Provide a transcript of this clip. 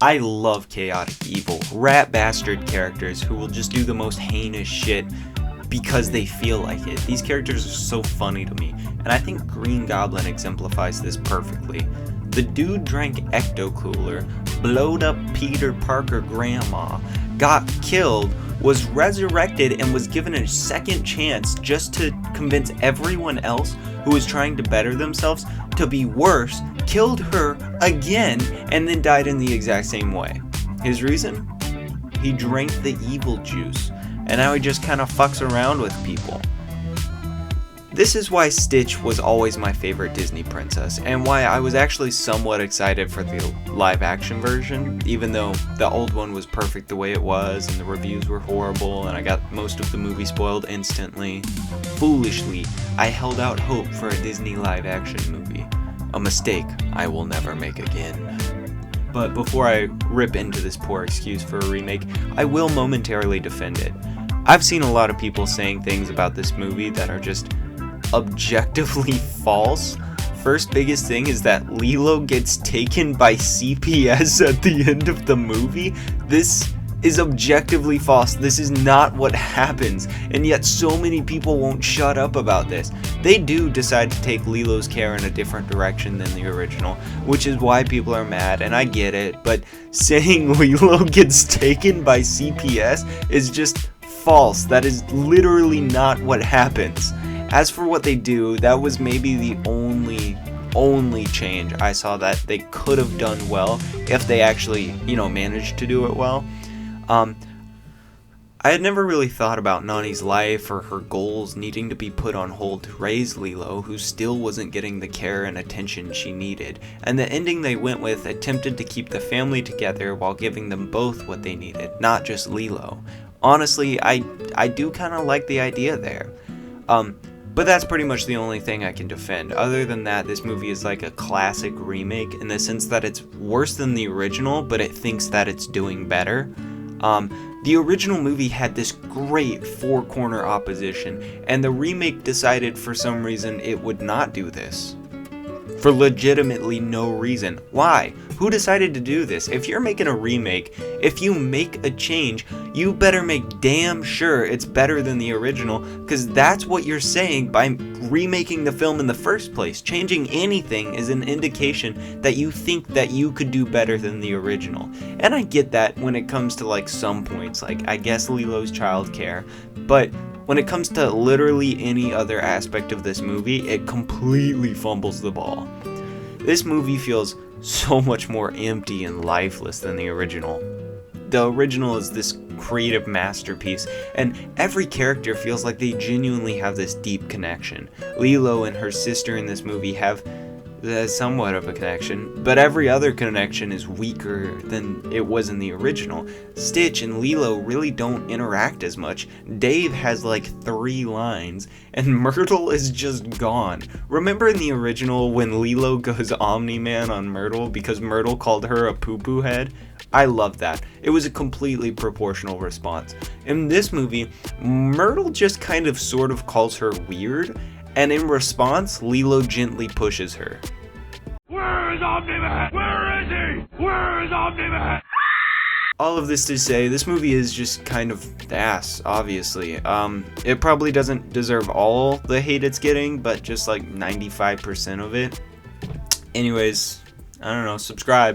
I love chaotic evil, rat bastard characters who will just do the most heinous shit because they feel like it. These characters are so funny to me, and I think Green Goblin exemplifies this perfectly. The dude drank Ecto Cooler, blowed up Peter Parker grandma, got killed, was resurrected, and was given a second chance just to convince everyone else who was trying to better themselves to be worse, killed her again, and then died in the exact same way. His reason? He drank the evil juice, and now he just kind of fucks around with people. This is why Stitch was always my favorite Disney princess, and why I was actually somewhat excited for the live action version, even though the old one was perfect the way it was, and the reviews were horrible, and I got most of the movie spoiled instantly. Foolishly, I held out hope for a Disney live action movie. A mistake I will never make again. But before I rip into this poor excuse for a remake, I will momentarily defend it. I've seen a lot of people saying things about this movie that are just objectively false. First biggest thing is that Lilo gets taken by CPS at the end of the movie. This is objectively false. This is not what happens, and yet so many people won't shut up about this. They do decide to take Lilo's care in a different direction than the original, which is why people are mad, and I get it, but saying Lilo gets taken by CPS is just false. That is literally not what happens. As for what they do, that was maybe the only change I saw that they could have done well if they actually, managed to do it well. I had never really thought about Nani's life or her goals needing to be put on hold to raise Lilo, who still wasn't getting the care and attention she needed, and the ending they went with attempted to keep the family together while giving them both what they needed, not just Lilo. Honestly, I do kind of like the idea there. But that's pretty much the only thing I can defend. Other than that, this movie is like a classic remake in the sense that it's worse than the original, but it thinks that it's doing better. The original movie had this great four-corner opposition, and the remake decided for some reason it would not do this. For legitimately no reason. Why? Who decided to do this? If you're making a remake, if you make a change, you better make damn sure it's better than the original, because that's what you're saying by remaking the film in the first place. Changing anything is an indication that you think that you could do better than the original. And I get that when it comes to like some points, like I guess Lilo's childcare, but when it comes to literally any other aspect of this movie, it completely fumbles the ball. This movie feels so much more empty and lifeless than the original. The original is this creative masterpiece, and every character feels like they genuinely have this deep connection. Lilo and her sister in this movie have somewhat of a connection, but every other connection is weaker than it was in the original. Stitch and Lilo really don't interact as much. Dave has like 3 lines, and Myrtle is just gone. Remember in the original when Lilo goes Omni-Man on Myrtle because Myrtle called her a poo-poo head? I love that. It was a completely proportional response. In this movie, Myrtle just kind of sort of calls her weird, and in response, Lilo gently pushes her. Where is Omni-Man? Where is he? Where is Omni-Man? All of this to say, this movie is just kind of ass, obviously. It probably doesn't deserve all the hate it's getting, but just like 95% of it. Anyways, I don't know, subscribe.